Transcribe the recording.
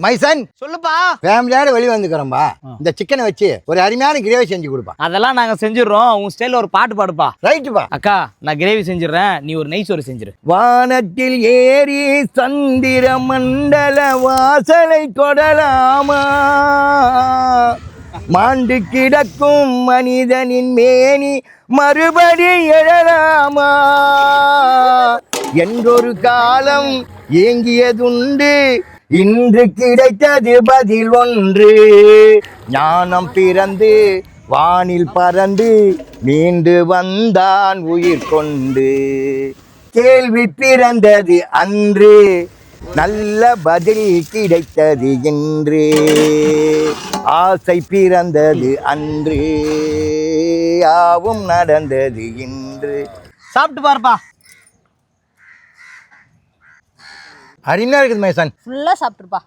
மைசன் சொல்லுப்பா. ஃபேமிலியோட வெளியே வந்துக்கிறோம்பா. இந்த சிக்கனை வச்சு ஒரு அருமையான கிரேவி செஞ்சு கொடுப்பா. அதெல்லாம் நாங்க செஞ்சிடறோம். உன் ஸ்டைல ஒரு பாட்டு பாடுப்பா. ரைட்டுப்பா. அக்கா நான் கிரேவி செஞ்சிடறேன், நீ ஒரு நெய் சோறு செஞ்சிரு. வானத்தில் ஏறி சந்திர மண்டல வாசலை தொடலாமா, மாண்டு கிடக்கும் மனிதனின் மேனி மறுபடி எழலாமா, என்றொரு காலம் ஏங்கியதுண்டு, இன்று கிடைத்தது பதில் ஒன்று, ஞானம் பிறந்து வானில் பறந்து மீண்டு வந்தான் உயிர் கொண்டு, கேள்வி பிறந்தது அன்று, நல்ல பதில் கிடைத்தது இன்று, ஆசை பிறந்தது அன்று, யாவும் நடந்தது இன்று. சாப்பிட்டு பாருப்பா. அருமையா இருக்குது மைசன். ஃபுல்லா சாப்பிட்டுருப்பா.